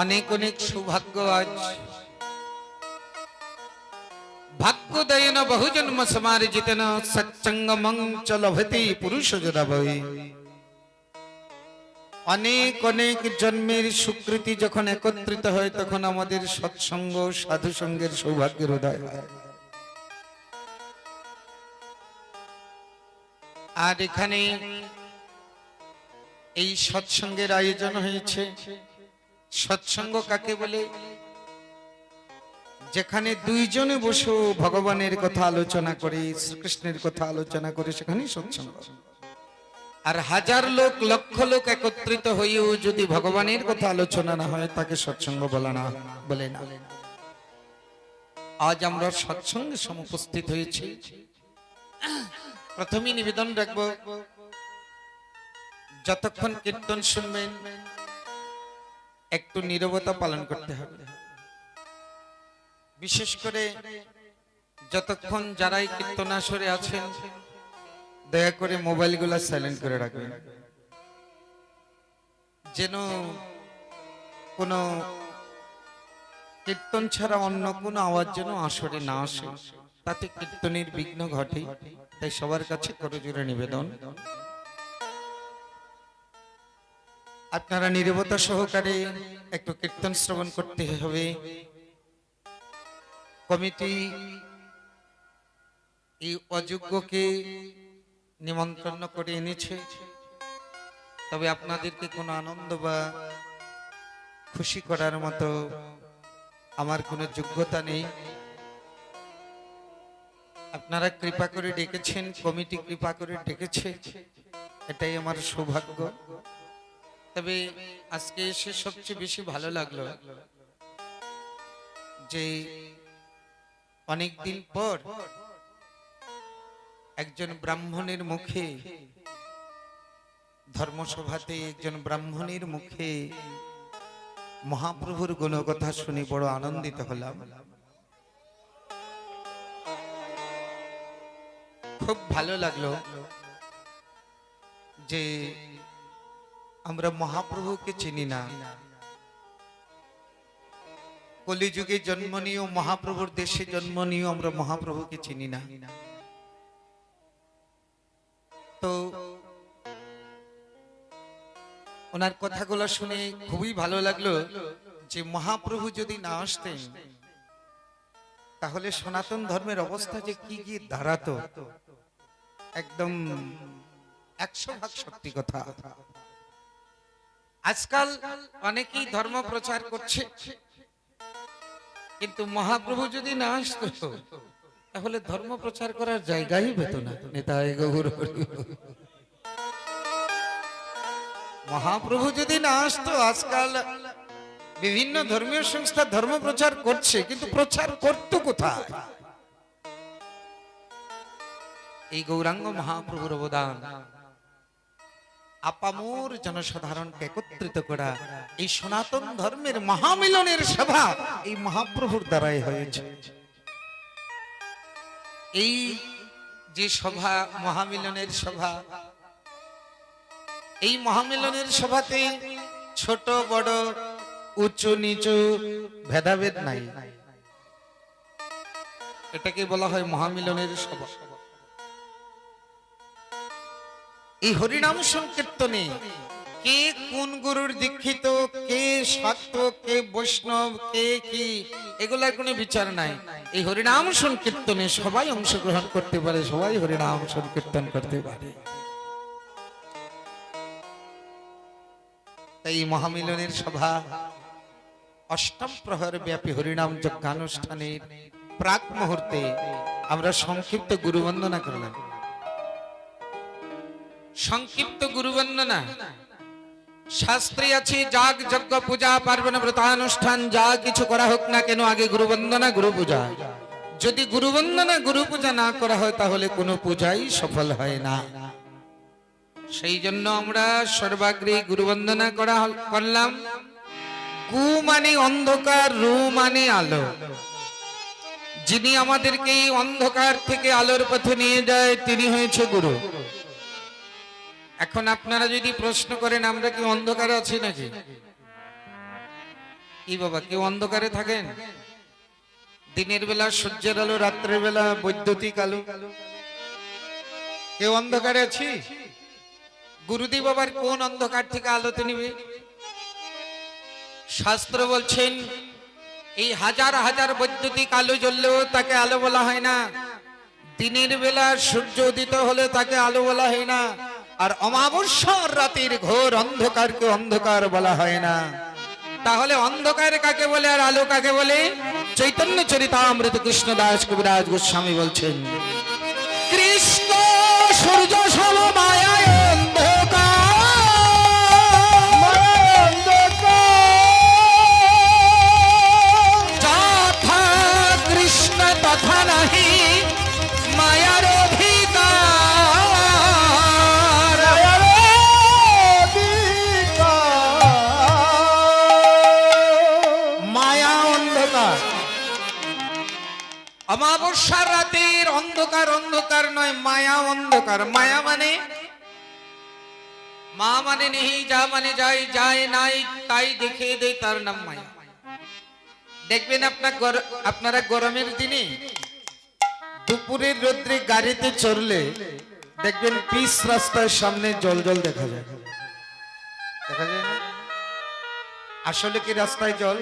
অনেক অনেক সৌভাগ্য আজ ভাগ্যোদয়েন বহুজন্ম সমার্জিতেন সৎসঙ্গমং চ লভতে পুরুষ যদাভবে। অনেক অনেক জন্মের সুকৃতি যখন একত্রিত হয় তখন আমাদের সৎসঙ্গ সাধু সঙ্গের সৌভাগ্যের উদয় হয়। আর এখানে এই সৎসঙ্গের আয়োজন হয়েছে। সৎসঙ্গ কাকে বলে? যেখানে দুইজনে বসে ভগবানের কথা আলোচনা করে, শ্রীকৃষ্ণের কথা আলোচনা করে, সেখানেই সৎসঙ্গ। আর হাজার লোক লক্ষ লোক একত্রিত হয়েও যদি ভগবানের কথা আলোচনা না হয় তাকে সৎসঙ্গ বলে না। আজ আমরা সৎসঙ্গে সমুপস্থিত হয়েছি। প্রথমেই নিবেদন রাখবো, যতক্ষণ কীর্তন শুনবেন একটু নীরবতা পালন করতে হবে। বিশেষ করে যতক্ষণ যারাই কীর্তনাসরে আছেন দয়া করে মোবাইলগুলো সাইলেন্ট করে রাখবেন, যেন কোনো কীর্তন ছাড়া অন্য কোনো আওয়াজ যেন আসরে না আসে, তাতে কীর্তনের বিঘ্ন ঘটে। তাই সবার কাছে করজোড়ে নিবেদন, আপনারা নীরবতা সহকারে একটু কীর্তন শ্রবণ করতে হবে। কমিটি এই অযোগ্যকে নিমন্ত্রণ করে এনেছে, তবে আপনাদেরকে কোনো আনন্দ বা খুশি করার মতো আমার কোনো যোগ্যতা নেই। আপনারা কৃপা করে ডেকেছেন, কমিটি কৃপা করে ডেকেছে, এটাই আমার সৌভাগ্য। তবে আজকে এসে সবচেয়ে বেশি ভালো লাগলো যে অনেকদিন পর একজন ব্রাহ্মণের মুখে, ধর্মসভাতে একজন ব্রাহ্মণের মুখে মহাপ্রভুর গুণকথা শুনে বড় আনন্দিত হলাম। খুব ভালো লাগলো যে আমরা মহাপ্রভুকে চিনি না, কলিযুগে জন্ম নিয়েও, মহাপ্রভুর দেশে জন্ম নিয়েও আমরা মহাপ্রভুকে চিনি না। তো ওনার কথাগুলো শুনে খুবই ভালো লাগলো যে মহাপ্রভু যদি না আসতেন তাহলে সনাতন ধর্মের অবস্থা যে কি কি দাঁড়াতো, একদম 100% সত্যি কথা। আজকাল অনেকেই ধর্ম প্রচার করছে, কিন্তু মহাপ্রভু যদি না আসতো তাহলে ধর্ম প্রচার করার জায়গাই পেত না। নিতাই গৌর হরি বল। মহাপ্রভু যদি না আসতো, আজকাল বিভিন্ন ধর্মীয় সংস্থা ধর্ম প্রচার করছে, কিন্তু প্রচার করতো কোথায়? এই গৌরাঙ্গ মহাপ্রভুর অবদান, আপামর জনসাধারণকে একত্রিত করা, এই সনাতন ধর্মের মহামিলনের সভা এই মহাপ্রভুর দ্বারাই হয়েছে। এই যে সভা, মহামিলনের সভা, এই মহামিলনের সভাতে ছোট বড়, উঁচু নিচু ভেদাভেদ নাই। এটাকে বলা হয় মহামিলনের সভা। এই হরিনাম সংকীর্তনে কে কোন গুরুর দীক্ষিত, কে শাক্ত, কে বৈষ্ণব, কে কি, এগুলার কোনো বিচার নাই। এই হরিনাম সংকীর্তনে সবাই অংশগ্রহণ করতে পারে, সবাই হরিনাম সংকীর্তন করতে পারে। এই মহামিলনের সভা অষ্টম প্রহর ব্যাপী হরিনাম যজ্ঞানুষ্ঠানের প্রাক মুহূর্তে আমরা সংক্ষিপ্ত গুরু বন্দনা করলাম। সংক্ষিপ্ত গুরু বন্দনা শাস্ত্রে আছে, যাগ যজ্ঞ পূজা পার্বণ ব্রতানুষ্ঠান যা কিছু করা হোক না কেন আগে গুরু বন্দনা গুরু পূজা। যদি গুরু বন্দনা গুরু পূজা না করা হয় তাহলে কোনো পূজাই সফল হয় না। সেই জন্য আমরা সর্বাগ্রে গুরু বন্দনা করলাম। গু মানে অন্ধকার, রু মানে আলো। যিনি আমাদেরকে এই অন্ধকার থেকে আলোর পথে নিয়ে যায় তিনি হয়েছে গুরু। এখন আপনারা যদি প্রশ্ন করেন আমরা কি অন্ধকারে আছি নাকি? কি বাবা, কেউ অন্ধকারে থাকেন? দিনের বেলা সূর্যের আলো, রাত্রের বেলা বৈদ্যুতিক আলো, কেউ অন্ধকারে আছি? গুরুদেব আবার কোন অন্ধকার থেকে আলোতে নিবে? শাস্ত্র বলছেন এই হাজার হাজার বৈদ্যুতিক আলো জ্বললেও তাকে আলো বলা হয় না। দিনের বেলা সূর্য উদিত হলে তাকে আলো বলা হয় না। আর অমাবস্যার রাতের ঘোর অন্ধকারকে অন্ধকার বলা হয় না। তাহলে অন্ধকার কাকে বলে আর আলো কাকে বলে? চৈতন্য চরিতামৃত কৃষ্ণ দাস কবিরাজ গোস্বামী বলছেন, কৃষ্ণ সূর্য সম মায়ায় যথা কৃষ্ণ তথা নাহি মায়ার অধিকার। মায়া অন্ধকার। অমাবস্যার রাতের অন্ধকার অন্ধকার নয়, মায়া অন্ধকার। মায়া মানে মা মানে নেই, যা মানে যাই, যায় নাই তাই দেখিয়ে দেয়, তার নাম মায়া। দেখবেন আপনারা গরমের দিনে দুপুরের রোদ্রে গাড়িতে চড়লে দেখবেন পিচ রাস্তার সামনে জল জল দেখা যায়, দেখা যায় না? আসলে কি রাস্তায় জল?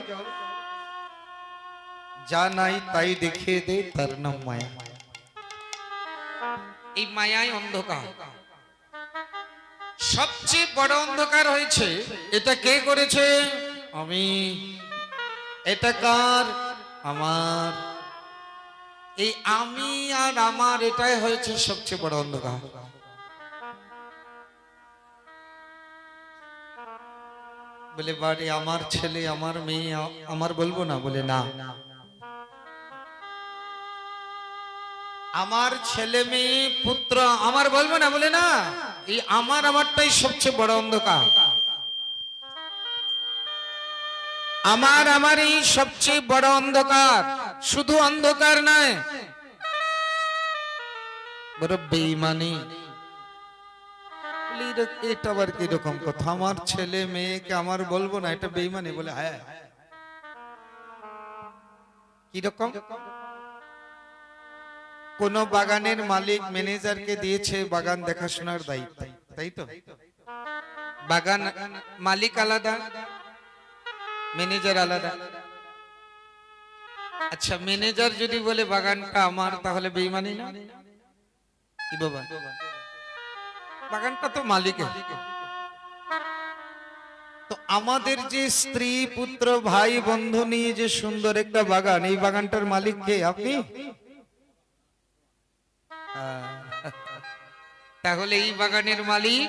যা নাই তাই দেখিয়ে দেয়, তার নাম মায়া। এই মায়াই অন্ধকার। সবচেয়ে বড় অন্ধকার হয়েছে, এটা কে করেছে? আমি। এটা কার? আমার। এই আমি আর আমার, এটাই হয়েছে সবচেয়ে বড় অন্ধকার। বলে বাড়ি আমার ছেলে, আমার মেয়ে, আমার বলবো না? বলে না, আমার ছেলে মেয়ে পুত্র আমার বলবো না? বলে না, এই আমার আমারটাই সবচেয়ে বড় অন্ধকার। আমার আমারই সবচেয়ে বড় অন্ধকার। শুধু অন্ধকার নয়, বড় বেঈমানি। এটা আবার কিরকম কথা? আমার ছেলে মেয়েকে আমার বলবো না, এটা বেঈমানি? বলে হ্যাঁ। কিরকম? কোন বাগানের মালিক ম্যানেজারকে দিয়েছে বাগান দেখাশোনার দায়িত্ব, তাই তো? বাগান মালিক আলাদা, ম্যানেজার আলাদা। আচ্ছা, ম্যানেজার যদি বলে বাগানটা আমার, তাহলে বেঈমানি না? কি বাবা, বাগানটা তো মালিকের। তো আমাদের যে স্ত্রী পুত্র ভাই বন্ধু নিয়ে যে সুন্দর একটা বাগান, এই বাগানটার মালিক কে? আপনি। তাহলে এই বাগানের মালিক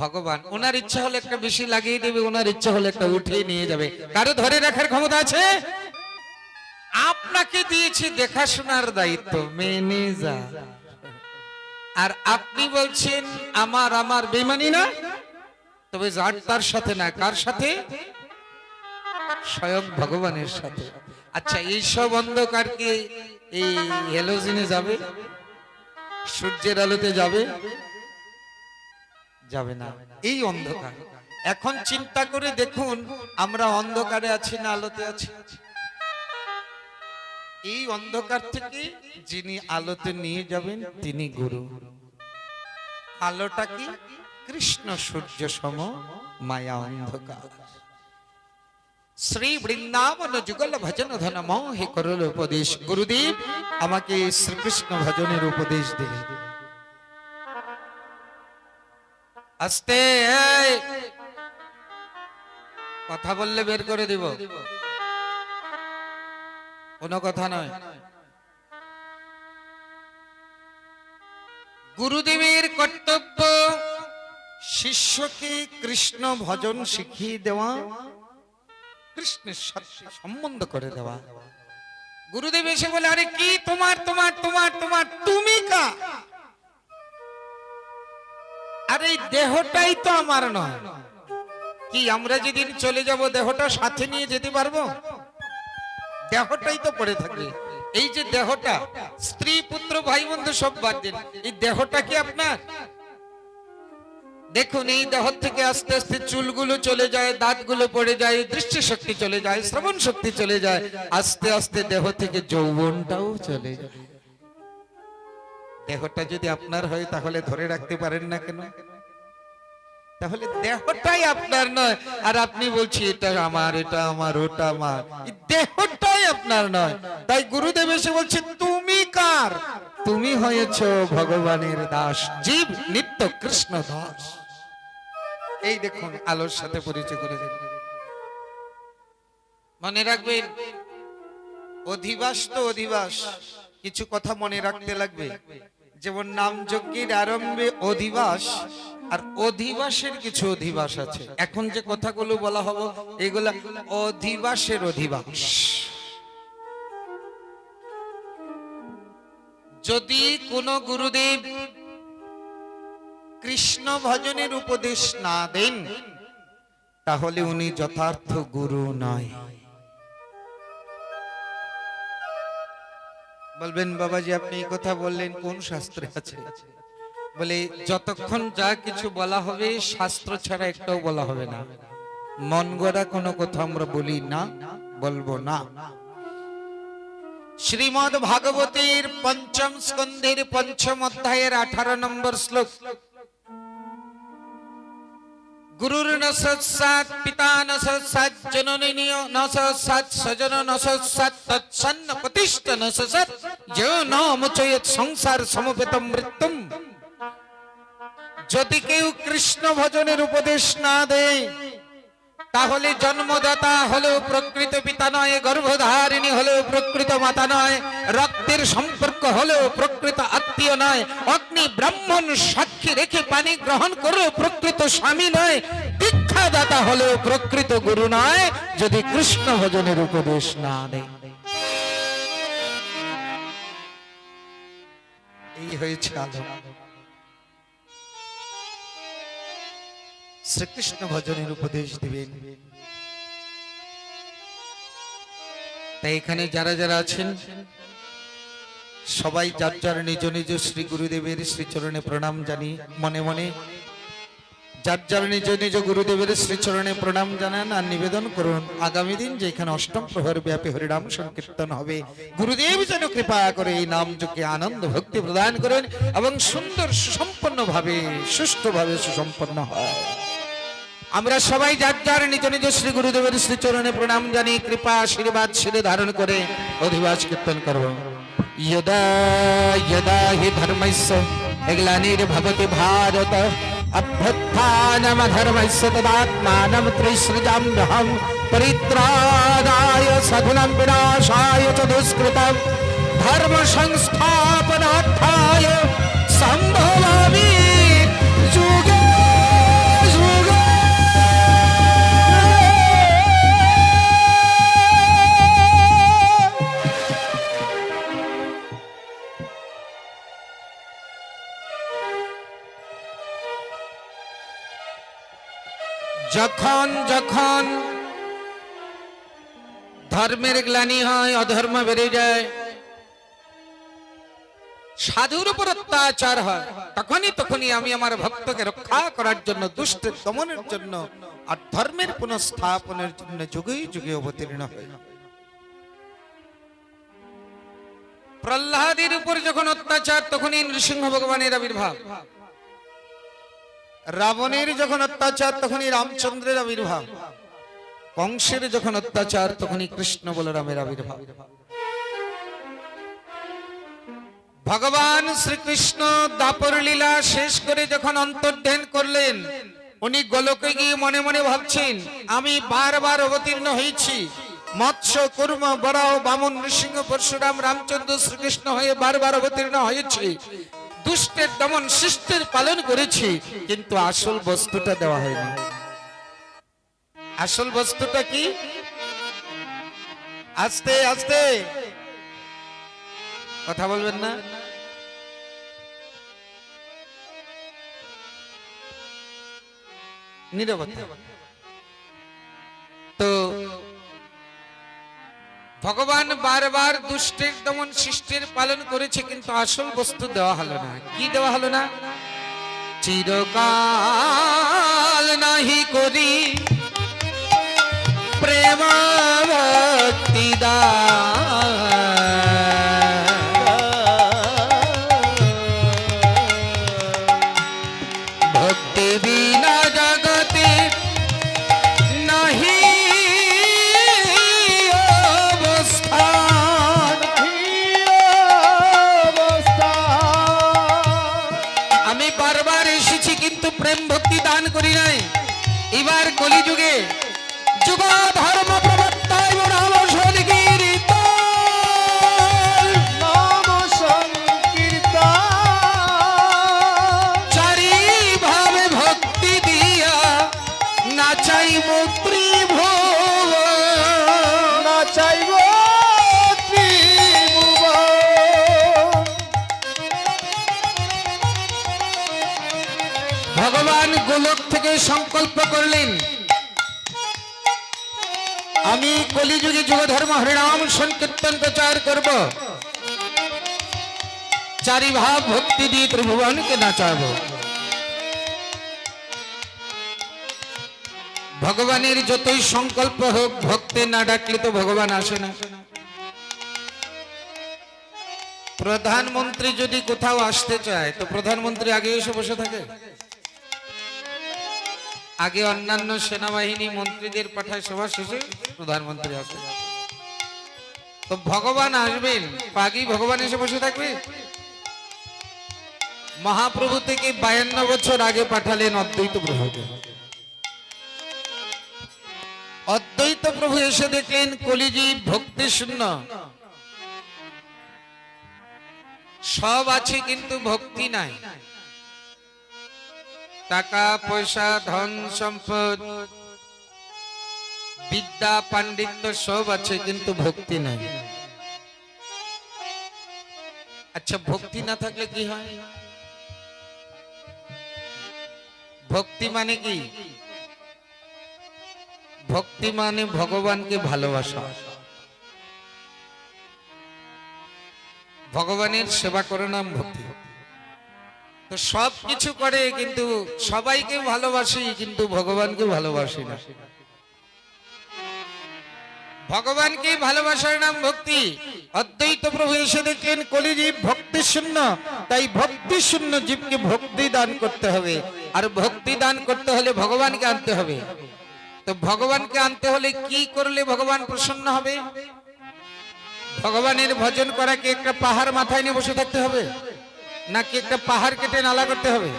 ভগবান। ওনার ইচ্ছা হলে একটা বেশি লাগিয়ে দেবে, ওনার ইচ্ছা হলে একটা উঠিয়ে নিয়ে যাবে। কারো ধরে রাখার ক্ষমতা আছে? আপনাকে দিয়েছে দেখাশোনার দায়িত্ব, ম্যানেজার। আর আপনি বলছেন আমার আমার, বেঈমানি না? তবে যার তার সাথে না, কার সাথে? স্বয়ং ভগবানের সাথে। আচ্ছা, এইসব অন্ধকার কি এই হ্যালোজিনে যাবে? সূর্যের আলোতে যাবে? যাবে না। এই অন্ধকার। এখন চিন্তা করে দেখুন, আমরা অন্ধকারে আছি না আলোতে আছি? এই অন্ধকার থেকে যিনি আলোতে নিয়ে যাবেন তিনি গুরু। আলোটা কি? কৃষ্ণ সূর্য সম, মায়া অন্ধকার। শ্রী বৃন্দাবন যুগল ভজন ধন মোহে করল উপদেশ। গুরুদেব আমাকে শ্রীকৃষ্ণ ভজনের উপদেশ দিলেন। আস্তে কথা বললে বের করে দিব, কোনো কথা নয়। গুরুদেবের কর্তব্য শিষ্যকে কৃষ্ণ ভজন শিখিয়ে দেওয়া, কৃষ্ণের সাথে সম্বন্ধ করে দেওয়া। গুরুদেব এসে বলে, আরে কি তোমার তোমার তোমার তোমার, তুমি কা? আরে এই দেহটাই তো আমার নয়। কি আমরা যেদিন চলে যাব দেহটা সাথে নিয়ে যেতে পারবো? দেহটাই তো পড়ে থাকবে। এই যে দেহটা, স্ত্রী পুত্র ভাই বন্ধু সব বাদ দিন, এই দেহটা কি আপনার? দেখুন এই দেহ থেকে আস্তে আস্তে চুলগুলো চলে যায়, দাঁতগুলো পড়ে যায়, দৃষ্টিশক্তি চলে যায়, শ্রবণ শক্তি চলে যায়, আস্তে আস্তে দেহ থেকে যৌবনটাও চলে যায়। দেহটা যদি আপনার হয় তাহলে ধরে রাখতে পারেন না কেন? তাহলে দেহটাই আপনার নয়, আর আপনি বলছি এটা আমার, এটা আমার, ওটা আমার। দেহটাই আপনার নয়। তাই গুরুদেব এসে বলছে তুমি কার? তুমি হয়েছ ভগবানের দাস, জীব নিত্য কৃষ্ণ দাস। এই দেখুন আলোর সাথে পরিচয় করে দিল। মনে রাখবেন, অধিবাস তো অধিবাস, কিছু কথা মনে রাখতে লাগবে। যেমন নাম যজ্ঞের আরম্ভে অধিবাস, আর অধিবাসের কিছু অধিবাস আছে। এখন যে কথাগুলো বলা হবে এগুলা অধিবাসের অধিবাস। যদি কোন গুরুদেব কৃষ্ণ ভজনের উপদেশ না দেন তাহলে উনি যথার্থ গুরু নয়। বলবেন বাবাজি আপনি এই কথা বললেন কোন শাস্ত্রে আছে? বলে যতক্ষণ যা কিছু বলা হবে শাস্ত্র ছাড়া একটাও বলা হবে না। মন গড়া কোনো কথা আমরা বলি না, বলবো না। শ্রীমদ্ ভাগবতের পঞ্চম স্কন্ধের পঞ্চম অধ্যায়ের 18 নম্বর শ্লোক, গুরুর ন সৎ পিতা ন সৎ জননী ন সৎ স্বজন ন সৎ তৎসন্ন প্রতিষ্ঠ ন সৎ যো ন মোচয়েৎ সংসার সমবেতম মৃত্যুম। যদি কেউ কৃষ্ণ ভজনের উপদেশ না দেয় তাহলে জন্মদাতা হলেও প্রকৃত পিতা নয়, গর্ভধারিণী হলেও প্রকৃত মাতা নয়, রক্তের সম্পর্ক হলেও প্রকৃত আত্মীয় নয়, অগ্নি ব্রাহ্মণ সাক্ষী রেখে পানি গ্রহণ করেও প্রকৃত স্বামী নয়, দীক্ষাদাতা হলেও প্রকৃত গুরু নয় যদি কৃষ্ণ ভজনের উপদেশ না দেয়। এই হয়েছে আদব। শ্রীকৃষ্ণ ভজনের উপদেশ দিবেন। তাই এখানে যারা যারা আছেন সবাই যার যার নিজ নিজ শ্রী গুরুদেবের শ্রীচরণে প্রণাম জানি, মনে মনে যার যার নিজ নিজ গুরুদেবের শ্রীচরণে প্রণাম জানান আর নিবেদন করুন আগামী দিন যেখানে অষ্টম প্রহর ব্যাপী হরিনাম সংকীর্তন হবে, গুরুদেব যেন কৃপা করে এই নাম যজ্ঞে আনন্দ ভক্তি প্রদান করেন এবং সুন্দর সুসম্পন্ন ভাবে সুষ্ঠুভাবে সুসম্পন্ন হয়। আমরা সবাই যার যার নিজ নিজ শ্রী গুরুদেবের শ্রীচরণে প্রণাম জানি কৃপা আশীর্বাদ শিরে ধারণ করে অধিবাস কীর্তন করব। यदा यदा हि धर्मस्य ग्लानिर्भवति भारत अभ्युत्थानमधर्मस्य तदात्मानं त्रिसृजाम्यहं परित्राणाय साधूनां विनाशाय च दुष्कृतं धर्म संस्थापनार्थाय सम्भवामि युगे युगे। যখন যখন ধর্মের গ্লানি হয়, অধর্ম বেড়ে যায়, সাধুর উপর অত্যাচার হয়, তখনই আমি আমার ভক্তকে রক্ষা করার জন্য, দুষ্টের দমনের জন্য আর ধর্মের পুনঃস্থাপনের জন্য যুগে যুগে অবতীর্ণ হই। প্রহ্লাদের উপর যখন অত্যাচার তখনই নৃসিংহ ভগবানের আবির্ভাব, রাবণের যখন অত্যাচার তখনই রামচন্দ্রের আবির্ভাব, কংসের যখন অত্যাচার তখনই কৃষ্ণ বলরামের আবির্ভাব। ভগবান শ্রীকৃষ্ণ দাপর লীলা শেষ করে যখন অন্তর্ধান করলেন, উনি গোলকে গিয়ে মনে মনে ভাবছেন আমি বারবার অবতীর্ণ হয়েছি, মৎস্য কুর্ম বরাহ বামন নৃসিংহ পরশুরাম রামচন্দ্র শ্রীকৃষ্ণ হয়ে বারবার অবতীর্ণ হয়েছে, দুষ্টের দমন শিষ্টের পালন করেছি, কিন্তু আসল বস্তুটা দেওয়া হয়নি। আসল বস্তুটা কি? আস্তে আস্তে কথা বলবেন না? নীরবতা। তো ভগবান বারবার দুষ্টের দমন শিষ্টের পালন করেছে, কিন্তু আসল বস্তু দেওয়া হলো না। কি দেওয়া হলো না? চিরকাল নাহি করি প্রেম ভক্তি ভক্তি বিনা জগতে নাহি অবস্থান। আমি বারবার এসেছি কিন্তু প্রেম ভক্তি দান করি নাই। এবার কলিযুগে যুগ ধর্ম প্রবর্তায় নাম সংকীর্তন চারি ভাবে ভক্তি দিয়া নাচাইব ত্রিভুবন ভগবান গোলক থেকে সংকল্প করলেন, আমি কলিযুগে যুগ ধর্ম হরিনাম সংকীর্তন প্রচার করব, চারি ভাব ভক্তি দিয়ে ত্রিভুবনকে নাচাবো। ভগবানের যতই সংকল্প হোক, ভক্তে না ডাকলে তো ভগবান আসে না। প্রধানমন্ত্রী যদি কোথাও আসতে চায় তো প্রধানমন্ত্রী আগে এসে বসে থাকে? আগে অন্যান্য সেনাবাহিনী মন্ত্রীদের পাঠায়, সভা শেষে প্রধানমন্ত্রী আসে। তো ভগবান আসবেন, আগে ভগবান এসে বসে থাকবে? মহাপ্রভু থেকে 52 বছর আগে পাঠালেন অদ্বৈত প্রভুকে। অদ্বৈত প্রভু এসে দেখলেন কলিজীব ভক্তি শূন্য, সব আছে কিন্তু ভক্তি নাই। টাকা পয়সা ধন সম্পদ বিদ্যা পাণ্ডিত্য সব আছে কিন্তু ভক্তি নাই। আচ্ছা, ভক্তি না থাকলে কি হয়? ভক্তি মানে কি? ভক্তি মানে ভগবানকে ভালোবাসা, ভগবানের সেবা করে নাম ভক্তি। তো সব কিছু করে কিন্তু সবাইকে ভালোবাসি কিন্তু ভগবানকে ভালোবাসি না। ভগবানকে ভালোবাসার নাম ভক্তি। অদ্বৈত প্রভু এসে দেখলেন কলিজীব ভক্তি শূন্য, তাই ভক্তি শূন্য জীবকে ভক্তি দান করতে হবে। আর ভক্তি দান করতে হলে ভগবানকে আনতে হবে। তো ভগবানকে আনতে হলে কি করলে ভগবান প্রসন্ন হবে? ভগবানের ভজন করা কি একটা পাহাড় মাথায় নিয়ে বসে থাকতে হবে, নাকি একটা পাহাড় কেটে নালা করতে হবে?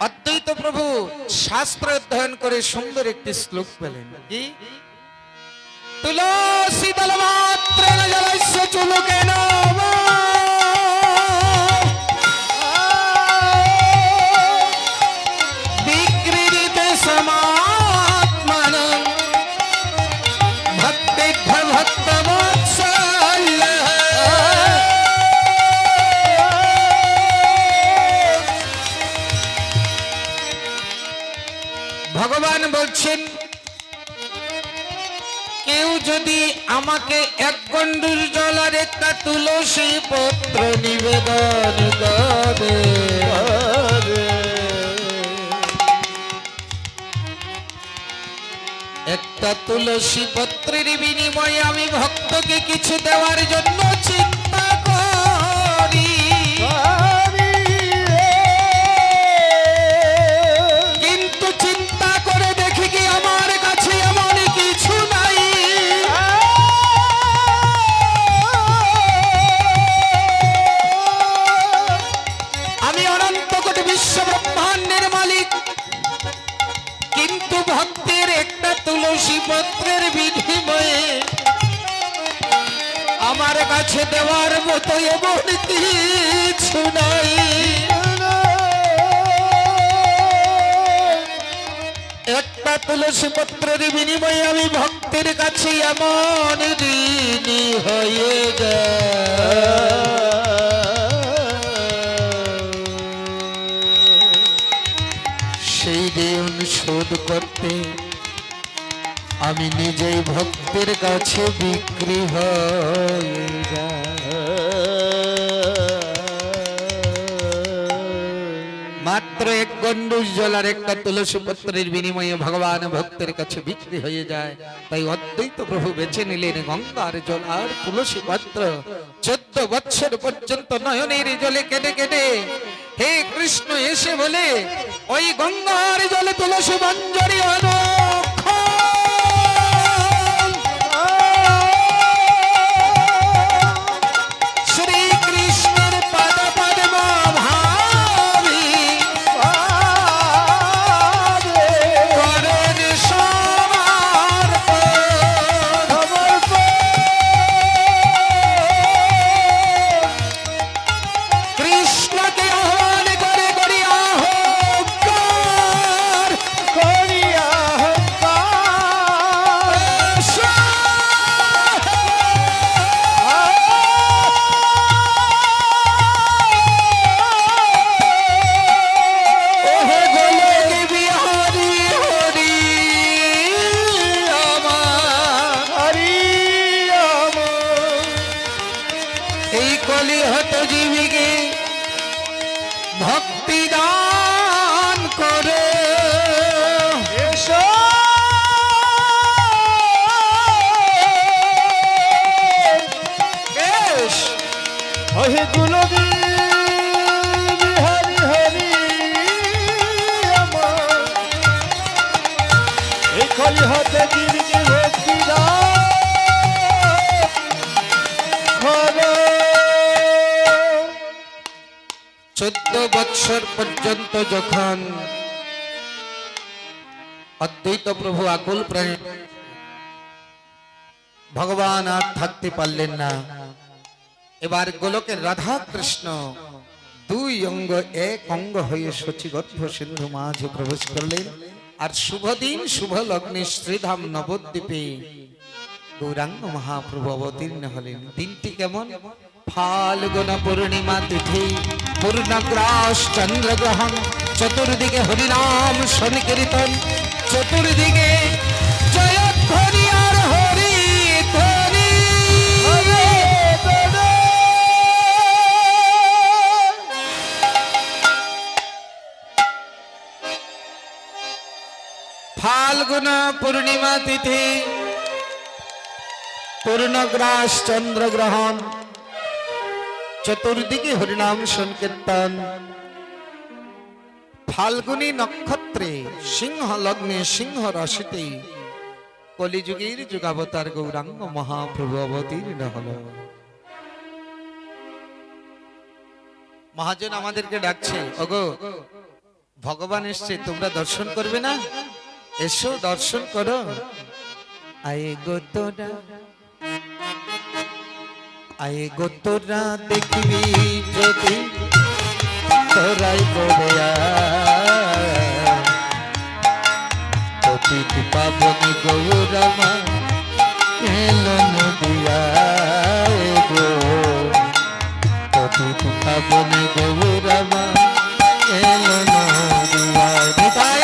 অদ্বৈত প্রভু শাস্ত্র অধ্যয়ন করে সুন্দর একটি শ্লোক পেলেন, কি? তুলসী দল মাত্র জলস্য চুলুকেন বিক্রীড়িতে সমাত্মানং ভক্তেভ্য ভক্তবৎসল্য। ভগবান বলছেন, কেউ যদি আমাকে এক গণ্ডূর জল আর একটা তুলসী পত্র নিবেদন করে, একটা তুলসী পত্রের বিনিময়ে আমি ভক্তকে কিছু দেওয়ার জন্য চিন্তা করি, কিন্তু চিন্তা করে দেখি কি আমার কাছে এমন কিছু নাই। আমি অনন্ত কোটি বিশ্ব ব্রহ্মাণ্ডের মালিক, কিন্তু ভক্তের একটা তুলসী পত্রের বিনিময়ে আমার কাছে দেওয়ার মতো এমন কিছু নাই। একটা তুলসী পত্রের বিনিময়ে আমি ভক্তের কাছে এমন ঋণী হয়ে সেই ঋণ শোধ করতে আমি নিজেই ভক্তের কাছে বিক্রি হয়ে যাই। এক গন্ডুষ জল আর একটা তুলসী পত্রের বিনিময়ে ভগবান ভক্তের কাছে বিক্রি হয়ে যায়। তাই অদ্বৈত প্রভু বেছে নিলেন গঙ্গার জল আর তুলসী পত্র। 14 বছর পর্যন্ত নয়নের জলে কেটে কেটে হে কৃষ্ণ এসে বলে ওই গঙ্গার জলে তুলসী মঞ্জরি শ্রীকৃষ্ণের পদ পদ্ম ভাবি করেন কৃষ্ণকে আহ্বান করে করিয়া এই কলিহত জীবীকে ভক্তি দান করে হে গুলবি হরি হরি আমার এই কলি হতে জীবকে ভক্তি দান করো। 14 বৎসর পর্যন্ত যখন অদ্বৈত প্রভু আকুল প্রাণে ভগবান আর থাকতে পারলেন না, এবার গোলকের রাধা কৃষ্ণ 2 অঙ্গ 1 অঙ্গ হয়ে শচীগর্ভ সিন্ধু মাঝে প্রবেশ করলেন। আর শুভ দিন শুভ লগ্নে শ্রীধাম নবদ্বীপে গৌরাঙ্গ মহাপ্রভু অবতীর্ণ হলেন। দিনটি কেমন? ফাল্গুন পূর্ণিমা তিথি, পূর্ণগ্রাস চন্দ্রগ্রহণ, চতুর্দিকে হরিনাম সংকীর্তন, চতুর্দিকে জয়ধ্বনি আর হরি ধ্বনি। ফাল্গুন পূর্ণিমা তিথি, পূর্ণগ্রাস চন্দ্রগ্রহণ, চতুর্দিকে হরিনাম সংকীর্তন। ফাল্গুনী নক্ষত্রে সিংহ লগ্নে সিংহ রাশিতে কলিযুগের যুগাবতার গৌরাঙ্গ মহাপ্রভু অবতীর্ণ হল। মহাজন আমাদেরকে ডাকছে, ওগো ভগবান এসছে, তোমরা দর্শন করবে না? এসো দর্শন করো। আয়ে গো তোরা, আয়ে গো তোরা দেখবি যদি তোরাই পড়ে পতিত পাবনি গৌরমা এলো নদিয়া গো, পতিত পাবনি গৌরমা এলো নদিয়া। নিতাই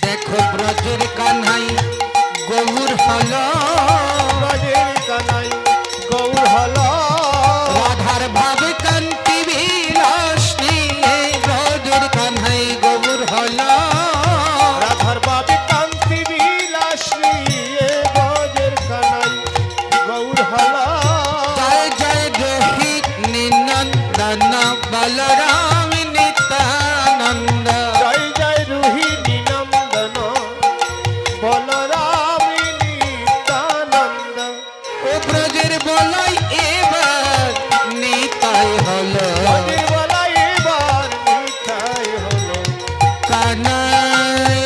দেখো ব্রজের কানাই গৌর হল, ব্রজের কানাই গৌর হল, রাধার ভাব কান্তি বিলাস নিয়ে ব্রজের কানাই গৌর হল, রাধার বাবে কান্তি বিলাস নিয়ে ব্রজের কানাই গৌর হল। জয় জয় রোহিত নিনন্দন বলরাম নিত্যানন্দ, জয় জয় রোহিণী নন্দন বলরাম নিত্যানন্দ। ও ব্রজের বলাই এবার নিতাই হল, ব্রজের বলা এবার নিতাই হল, কানাই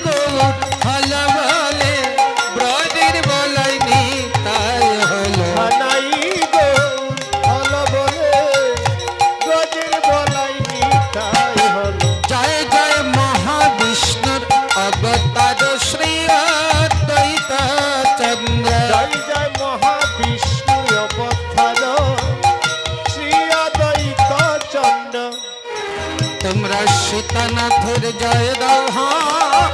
গৌর সীতানাথের জয় দাও হ্যাঁ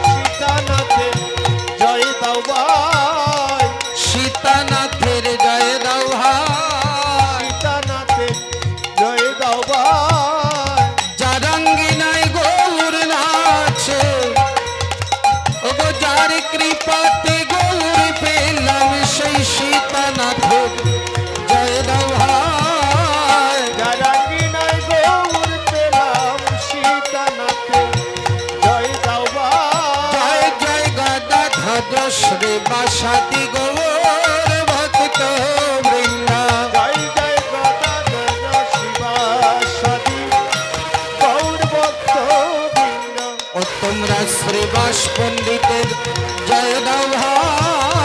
সীতানাথে জয় দাও ভাই সীতানাথের জয় দাও হ্যাঁ সীতানাথে জয় দাও ভাই যারাঙ্গিনায় গৌর নাচে ওগো যার কৃপাতে গৌর পেলাম সেই সীতানাথের জয় দাও ভাই যারাঙ্গিনায় গৌর পেলাম সীতানাথে জয় দাও ভাই জয় জয় গদাধর শ্রী বাসাদি গৌর ভক্ত বৃন্দা জয় জয় গদাধর শিবাসাদি গৌর ভক্ত বৃন্দ ও তোমরা শ্রীবাস পণ্ডিতের জয় দাও ভাই